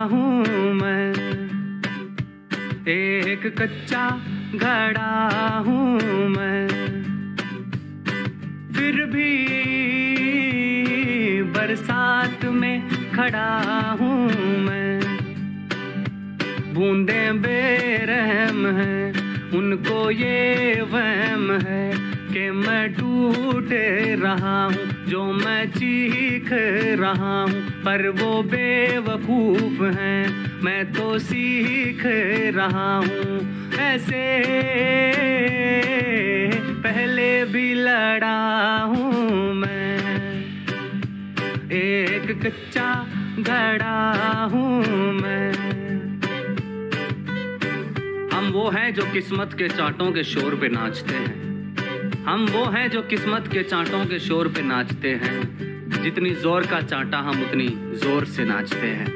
हूँ मैं एक कच्चा घड़ा हूँ मैं, फिर भी बरसात में खड़ा हूँ मैं। बूंदें बेरहम हैं, उनको ये वहम है कि मैं टूट रहा हूँ, जो मैं चीख रहा हूँ, पर वो बेवकूफ हैं, मैं तो सीख रहा हूँ। ऐसे पहले भी लड़ा हूँ मैं, एक कच्चा घड़ा हूँ मैं। हम वो हैं जो किस्मत के चांटों के शोर पे नाचते हैं, हम वो हैं जो किस्मत के चांटों के शोर पे नाचते हैं। जितनी जोर का चांटा हम उतनी जोर से नाचते हैं।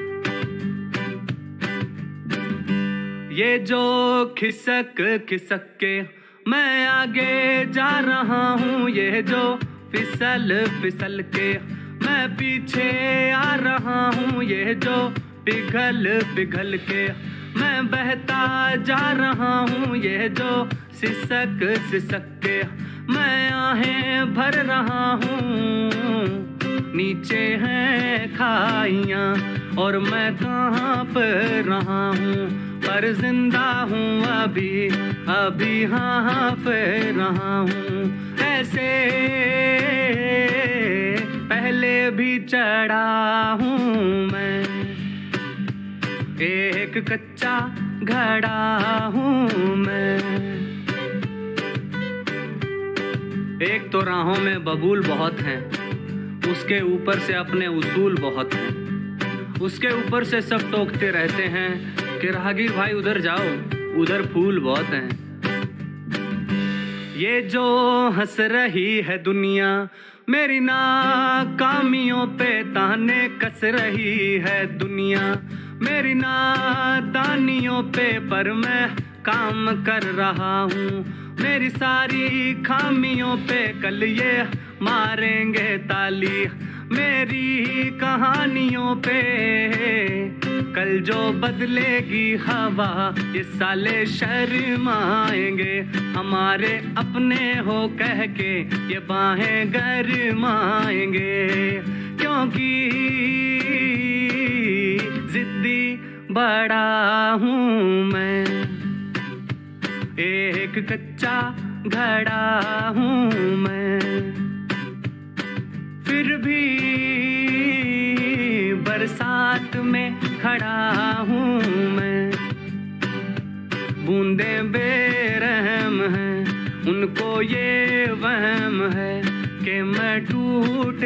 ये जो खिसक खिसक के मैं आगे जा रहा हूँ, ये जो फिसल फिसल के मैं पीछे आ रहा हूँ, ये जो पिघल पिघल के मैं बहता जा रहा हूँ, ये जो सिसक सिसक के मैं आहें भर रहा हूँ। नीचे हैं खाइयाँ और मैं कांप रहा हूँ, पर जिंदा हूँ अभी अभी हाँफ रहा हूँ। ऐसे पहले भी चढ़ा हूँ मैं, एक कच्चा घड़ा हूँ मैं। एक तो राहों में बबूल बहुत हैं, उसके ऊपर से अपने उसूल बहुत हैं, उसके ऊपर से सब टोकते रहते हैं कि राहगीर भाई उधर जाओ, उधर फूल बहुत हैं। ये जो हंस रही है दुनिया मेरी नाकामियों पे ताने कस रही है दुनिया मेरी नादानियों पे, पर मैं काम कर रहा हूँ। मेरी सारी खामियों पे कल ये मारेंगे ताली, मेरी कहानियों पे कल जो बदलेगी हवा, ये साले शर्माएंगे हमारे अपने हो कह के, ये बाहें गरमाएंगे। क्योंकि जिद्दी बड़ा हूँ मैं, एक कच्चा घड़ा हूँ मैं, फिर भी बरसात में खड़ा हूँ मैं। बूंदें बेरहम हैं, उनको ये वहम है कि मैं टूट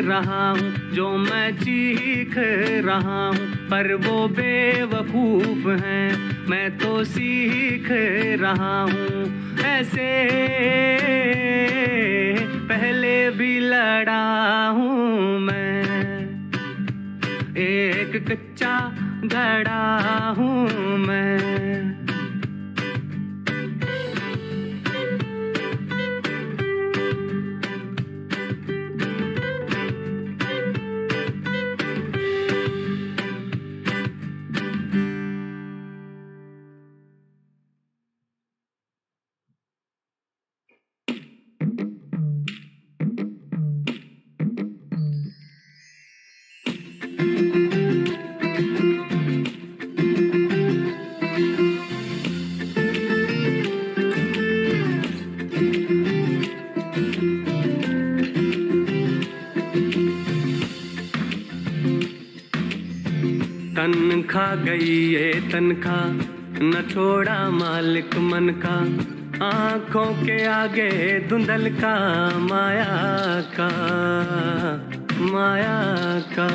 रहा हूँ, जो मैं चीख रहा हूँ, पर वो बेवकूफ हैं, मैं तो सीख रहा हूँ। ऐसे पहले भी लड़ा हूँ मैं, एक कच्चा घड़ा हूँ मैं। तनखा गई ये तनखा, न छोड़ा मालिक मन का, आंखों के आगे धुंधल का माया का माया का।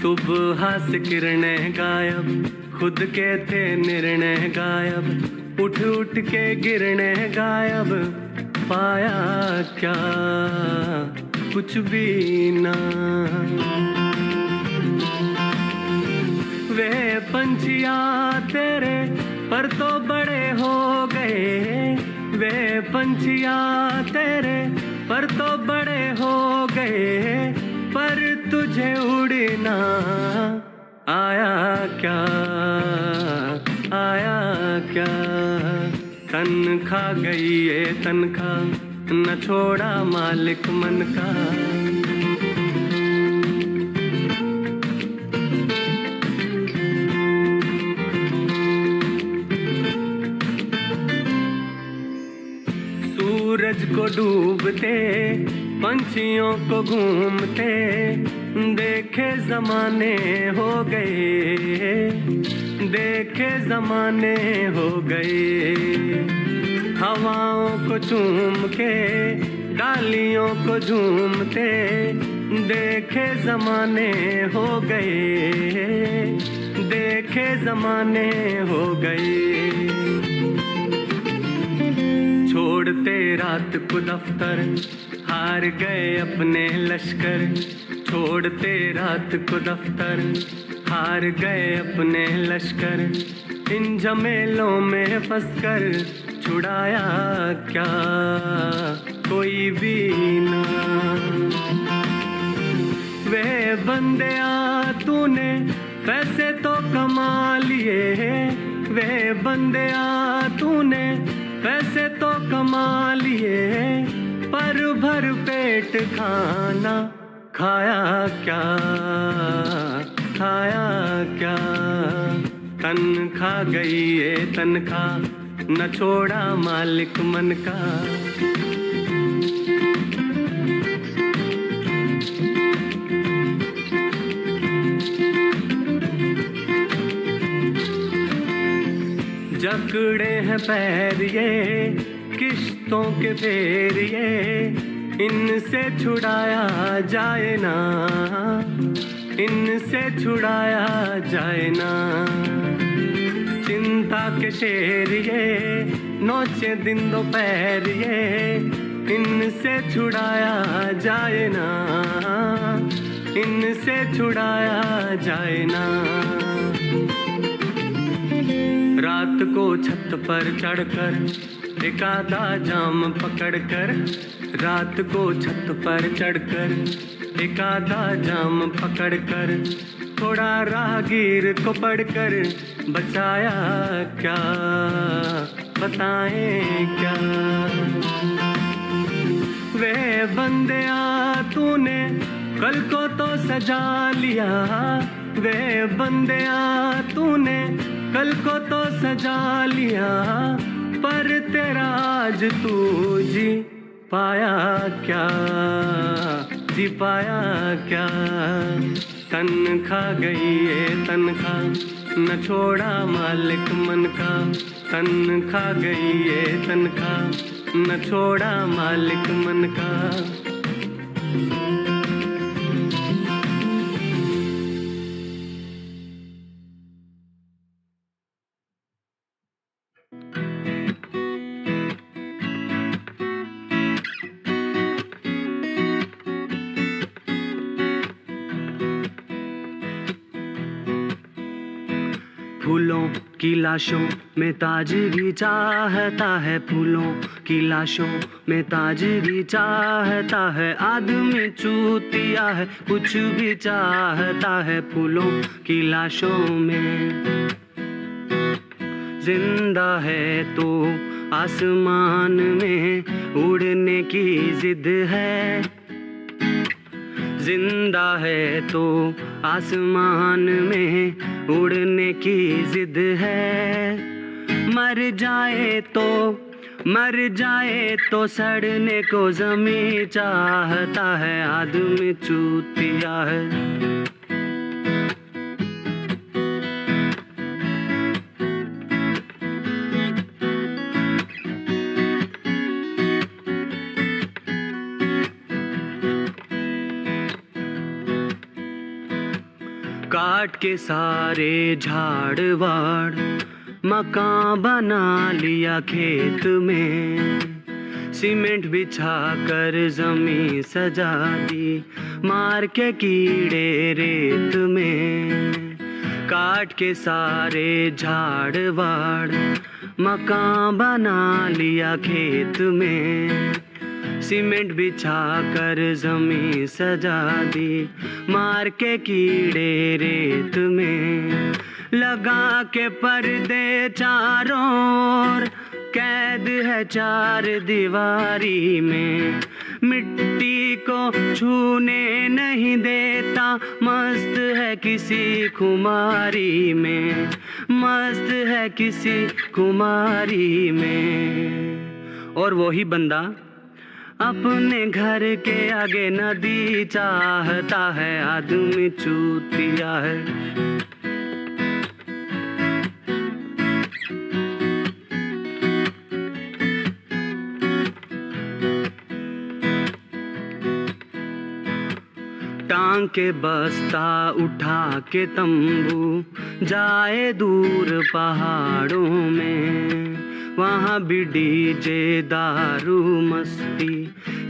सुबह से किरणें गायब, खुद के थे निर्णय गायब, उठ उठ के गिरने गायब, पाया क्या कुछ भी ना। वे पंछियाँ तेरे पर तो बड़े हो गए, वे पंछियाँ तेरे पर तो बड़े हो गए, पर तुझे उड़ना आया क्या, आया क्या। तन खा गई ये तनखा, न छोड़ा मालिक मन का। सूरज को डूबते, पंछियों को घूमते देखे ज़माने हो गए, देखे ज़माने हो गए। हवाओं को चूम के, डालियों को झूमते देखे ज़माने हो गए, देखे ज़माने हो गए। छोड़ते रात को दफ्तर, हार गए अपने लश्कर। छोड़ते रात को दफ्तर, हार गए अपने लश्कर। इन झमेलों में फंसकर छुड़ाया क्या कोई भी ना। वे बंदिया तूने पैसे तो कमा लिए, वे बंदिया तूने पैसे तो कमा लिए, पर भर पेट खाना खाया क्या, खाया क्या। तन खा गई ये तनखा, न छोड़ा मालिक मन का। जकड़े हैं पैर ये किश्तों के फेर ये, इनसे छुड़ाया जाए ना, इनसे छुड़ाया जाए ना। चिंता के शेर ये नौचे दिन दोपहर ये, इनसे छुड़ाया जाए ना, इनसे छुड़ाया जाए ना। रात को छत पर चढ़कर एक आधा जाम पकड़कर, रात को छत पर चढ़कर एक आधा जाम पकड़कर, थोड़ा राहगीर को पढ़कर बचाया क्या, बताएं क्या। वे बंदिया तूने कल को तो सजा लिया, वे बंदिया तूने कल को तो सजा लिया, पर तेरा आज तू जी पाया क्या, जी पाया क्या। तन खा गई ये तनखा, न छोड़ा मालिक मन का। तन खा गई ये तनखा, न छोड़ा मालिक मन का। फूलों की लाशों में ताजगी चाहता है, फूलों की लाशों में ताजगी चाहता है। आदमी चूतिया है, कुछ भी चाहता है। फूलों की लाशों में जिंदा है तो आसमान में उड़ने की जिद है, जिंदा है तो आसमान में उड़ने की जिद है। मर जाए तो सड़ने को ज़मीं चाहता है। आदमी चूतिया है। काट के सारे झाड़ वाड़ मकान बना लिया खेत में, सीमेंट बिछा कर जमीन सजा दी, मार के कीड़े रेत में। काट के सारे झाड़ वाड़ मकान बना लिया खेत में, सीमेंट बिछा कर जमीन सजा दी, मार के कीड़े रेत में, लगा के पर्दे चारों ओर, कैद है चार दीवारी में, मिट्टी को छूने नहीं देता, मस्त है किसी खुमारी में, मस्त है किसी खुमारी में। और वही बंदा अपने घर के आगे नदी चाहता है, आदमी चूतिया है। टांग के बस्ता उठा के तंबू, जाए दूर पहाड़ों में, वहाँ भी डीजे दारू मस्ती,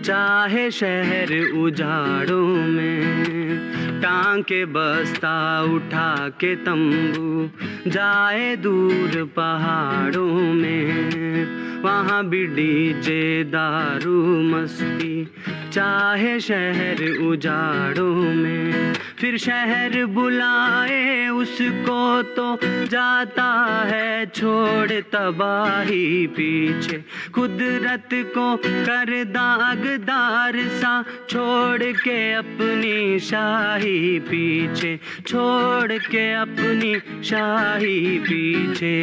चाहे शहर उजाड़ों में। टांग के बस्ता उठा के तंबू, जाए दूर पहाड़ों में, वहाँ भी डीजे दारू मस्ती, चाहे शहर उजाड़ों में। फिर शहर बुलाए उसको तो जाता है छोड़ तबाही पीछे, कुदरत को कर दागदार सा, छोड़ के अपनी शाही पीछे, छोड़ के अपनी शाही पीछे।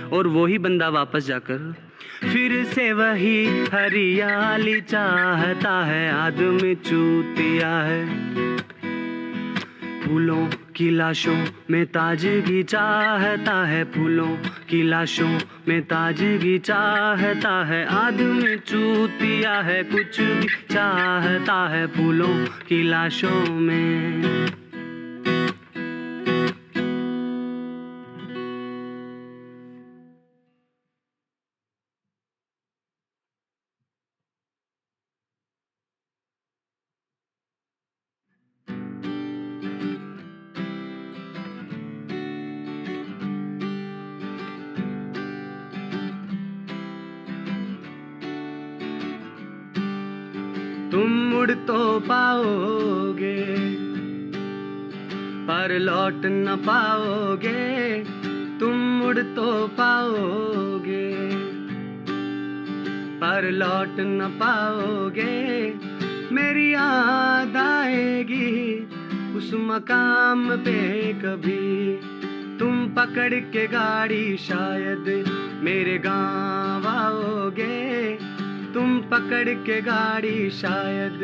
और वही बंदा वापस जाकर फिर से वही हरियाली चाहता है, आदमी चूतिया है। फूलों की लाशों में ताजगी चाहता है, फूलों की लाशों में ताजगी चाहता है, आदमी चूतिया है, कुछ भी चाहता है फूलों की लाशों में। तुम उड़ तो पाओगे पर लौट न पाओगे, तुम उड़ तो पाओगे पर लौट न पाओगे। मेरी याद आएगी उस मकाम पे कभी, तुम पकड़ के गाड़ी शायद मेरे गाँव आओगे, तुम पकड़ के गाड़ी शायद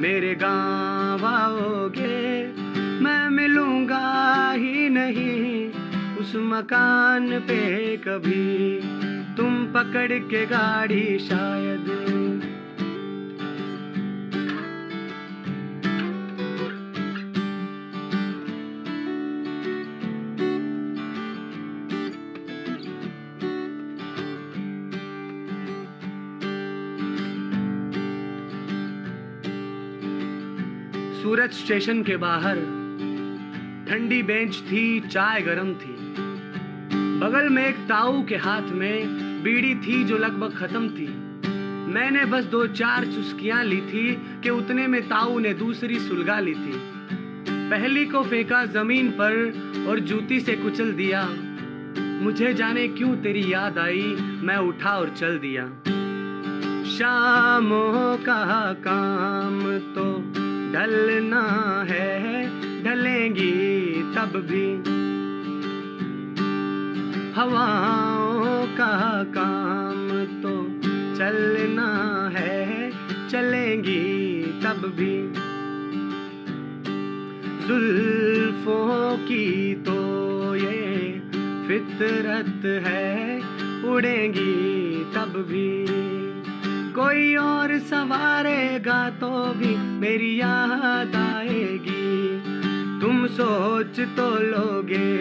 मेरे गाँव आओगे। मैं मिलूंगा ही नहीं उस मकान पे कभी, तुम पकड़ के गाड़ी शायद। सूरत स्टेशन के बाहर ठंडी बेंच थी, चाय गरम थी, बगल में एक ताऊ के हाथ में बीड़ी थी जो लगभग खत्म थी। मैंने बस 2-4 चुस्कियां ली थी कि उतने में ताऊ ने दूसरी सुलगा ली थी। पहली को फेंका जमीन पर और जूती से कुचल दिया, मुझे जाने क्यों तेरी याद आई, मैं उठा और चल दिया। शामों का काम तो ढलना है, ढलेंगी तब भी, हवाओं का काम तो चलना है, चलेंगी तब भी। जुल्फों की तो ये फितरत है, उड़ेंगी तब भी। कोई और सवारेगा तो भी मेरी याद आएगी, तुम सोच तो लोगे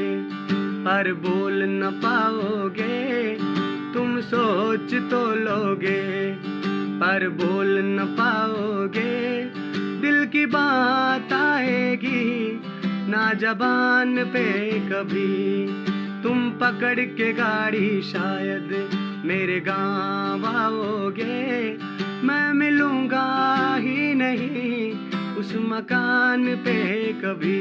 पर बोल न पाओगे, तुम सोच तो लोगे पर बोल न पाओगे। दिल की बात आएगी ना जबान पे कभी, तुम पकड़ के गाड़ी शायद मेरे गाँव आओगे, मैं मिलूंगा ही नहीं उस मकान पे कभी।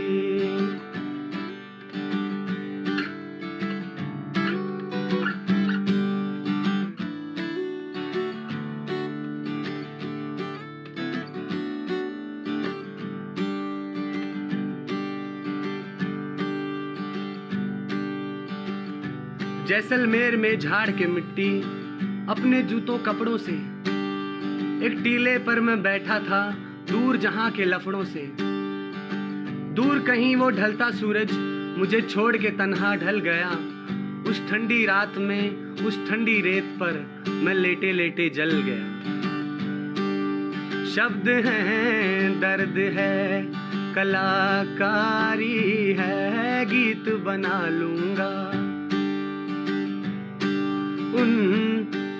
जैसलमेर में झाड़ के मिट्टी अपने जूतों कपड़ों से, एक टीले पर मैं बैठा था दूर जहां के लफड़ों से। दूर कहीं वो ढलता सूरज मुझे छोड़ के तन्हा ढल गया। उस ठंडी रात में उस ठंडी रेत पर मैं लेटे लेटे जल गया। शब्द हैं, दर्द है, कलाकारी है, गीत बना लूंगा। उन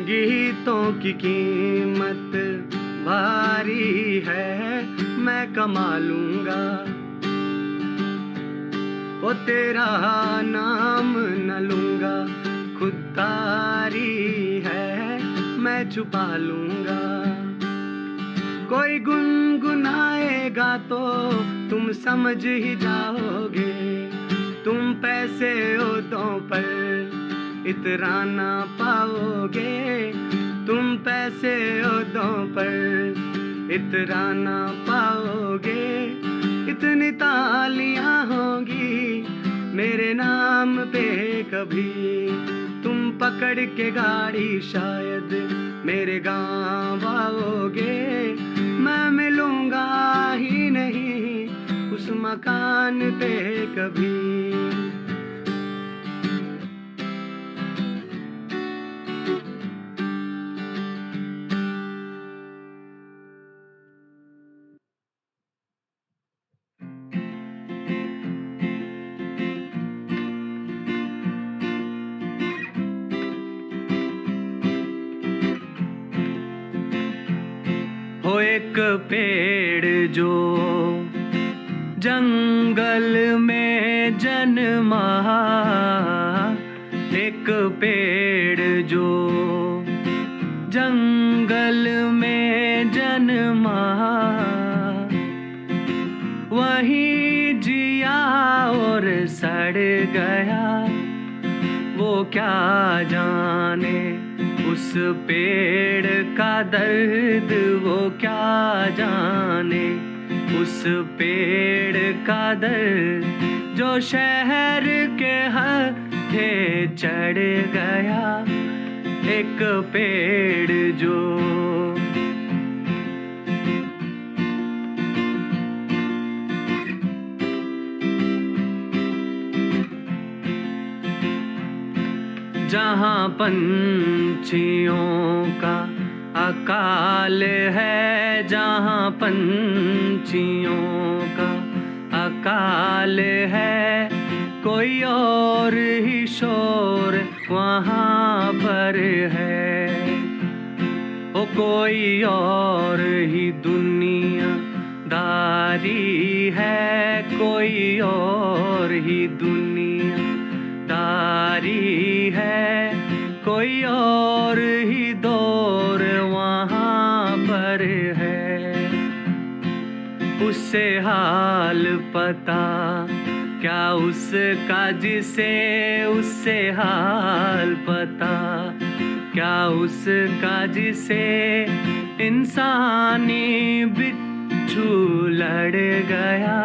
गीतों की कीमत भारी है, मैं कमा लूंगा। ओ तेरा नाम न लूंगा, खुददारी है, मैं छुपा लूंगा। कोई गुनगुनाएगा तो तुम समझ ही जाओगे। तुम पैसे ओतों पर इतराना पाओगे। तुम पैसे ओतों पर इतराना पाओगे। इतनी तालियां होंगी मेरे नाम पे कभी। तुम पकड़ के गाड़ी शायद मेरे गाँव आओगे। मैं मिलूंगा ही नहीं उस मकान पे कभी। हो एक पेड़ जो जंगल में जन्मा, एक पेड़ जो जंगल में जन्मा, वहीं जिया और सड़ गया। वो क्या जाने उस पेड़ का दर्द, वो क्या जाने उस पेड़ का दर्द जो शहर के हथे चढ़ गया। एक पेड़ जो जहाँ पंछियों का अकाल है, जहाँ पंछियों का अकाल है, कोई और ही शोर वहाँ पर है। ओ कोई और ही दुनिया दारी है, कोई और ही दुनिया दारी है, कोई और ही दौर वहाँ पर है। उससे हाल पता क्या उसका, जिसे उससे हाल पता क्या उसका, जिसे इंसानी बिच्छू लड़ गया।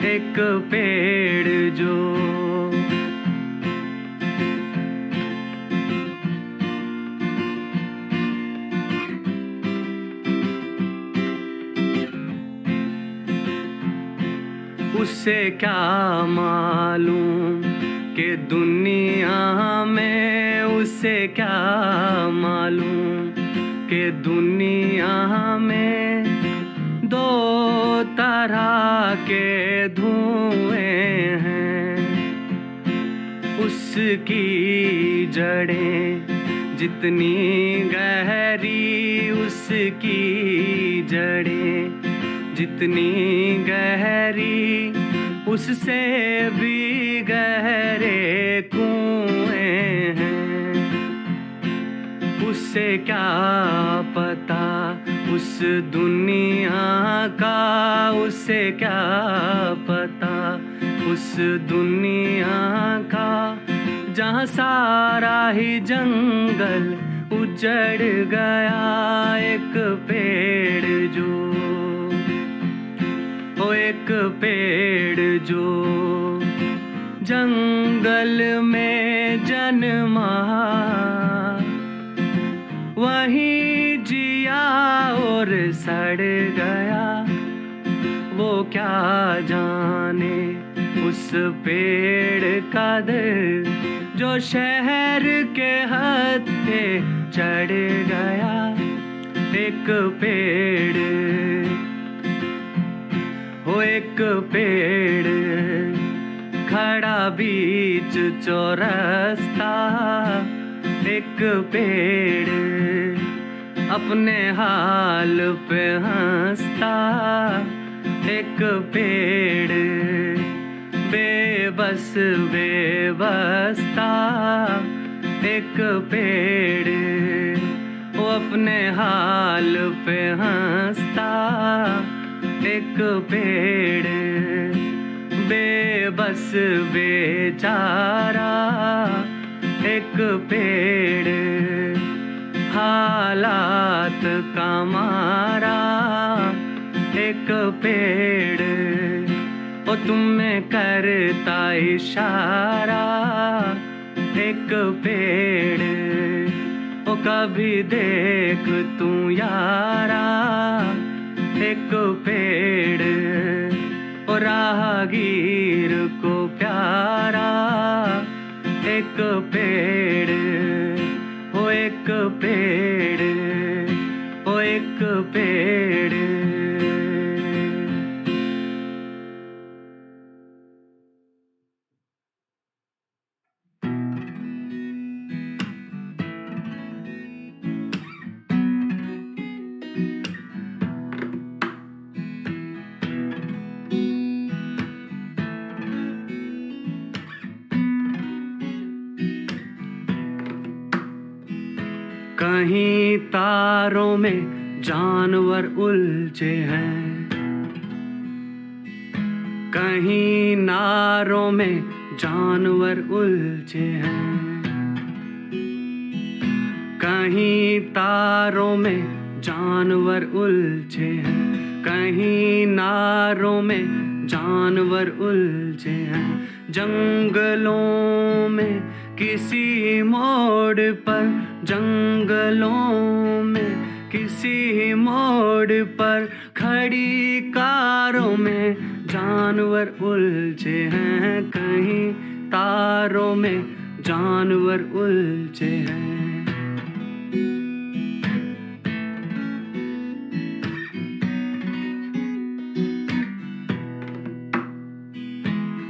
एक पेड़ जो उससे क्या मालूम कि दुनिया में, उससे क्या मालूम कि दुनिया में दो तरह के धुएं हैं। उसकी जड़ें जितनी गहरी, उसकी जड़ें जितनी गहरी, उससे भी गहरे कुएं हैं। उससे क्या पता उस दुनिया का उसे क्या पता, उस दुनिया का जहाँ सारा ही जंगल उजड़ गया। एक पेड़ जो, ओ एक पेड़ जो जंगल में जन्मा, वहीं जिया और सड़ गया। वो क्या जाने उस पेड़ का दर्द जो शहर के हत्थे चढ़ गया। एक पेड़, हो एक पेड़ खड़ा बीच चौरस्ता। एक पेड़ अपने हाल पे हंसता। एक पेड़ बेबस बेबस्ता। एक पेड़ वो अपने हाल पे हंसता। एक पेड़ बेबस बेचारा। एक पेड़ हालात का मारा। एक पेड़ ओ तुम्हें करता इशारा। एक पेड़ ओ कभी देख तू यारा। एक पेड़ ओ राहगीर को प्यारा। एक पेड़ ओ एक पेड़ ओ एक पेड़। कहीं तारों में जानवर उलझे हैं, कहीं नारों में जानवर उलझे हैं। कहीं तारों में जानवर उलझे हैं, कहीं नारों में जानवर उलझे हैं। जंगलों में किसी मोड़ पर, जंगलों में किसी मोड़ पर खड़ी कारों में जानवर उलझे हैं। कहीं तारों में जानवर उलझे हैं।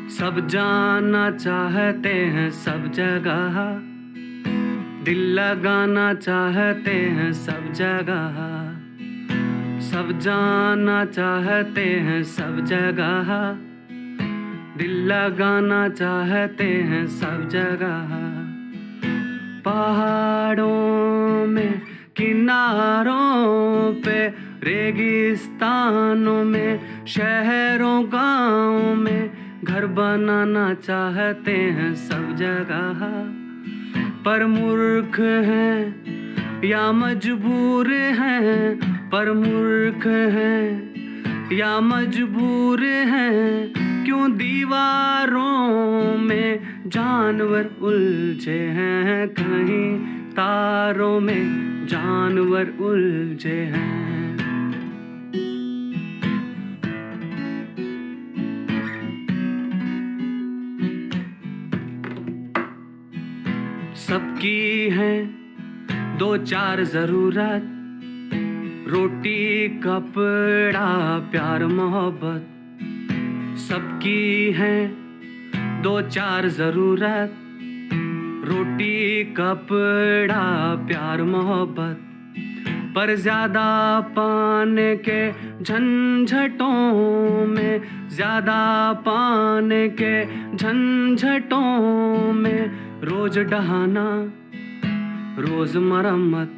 सब जाना चाहते हैं सब जगह, दिल लगाना चाहते हैं सब जगह। सब जाना चाहते हैं सब जगह, दिल लगाना चाहते हैं सब जगह। पहाड़ों में, किनारों पे, रेगिस्तानों में, शहरों गाँव में घर बनाना चाहते हैं सब जगह। पर मूर्ख हैं या मजबूर हैं, पर मूर्ख हैं या मजबूर हैं। क्यों दीवारों में जानवर उलझे हैं। कहीं तारों में जानवर उलझे हैं। सबकी है दो चार जरूरत, रोटी कपड़ा प्यार मोहब्बत। सबकी है दो चार जरूरत, रोटी कपड़ा प्यार मोहब्बत। पर ज्यादा पाने के झंझटों में, ज्यादा पाने के झंझटों में रोज डहाना रोज मरम्मत,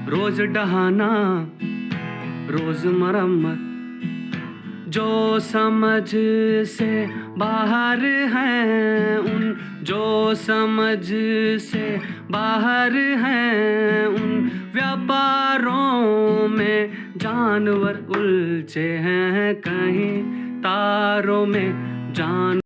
रोज डहाना रोज मरम्मत। जो समझ से बाहर हैं उन, जो समझ से बाहर हैं उन व्यापारों में जानवर उलझे हैं, कहीं तारों में जान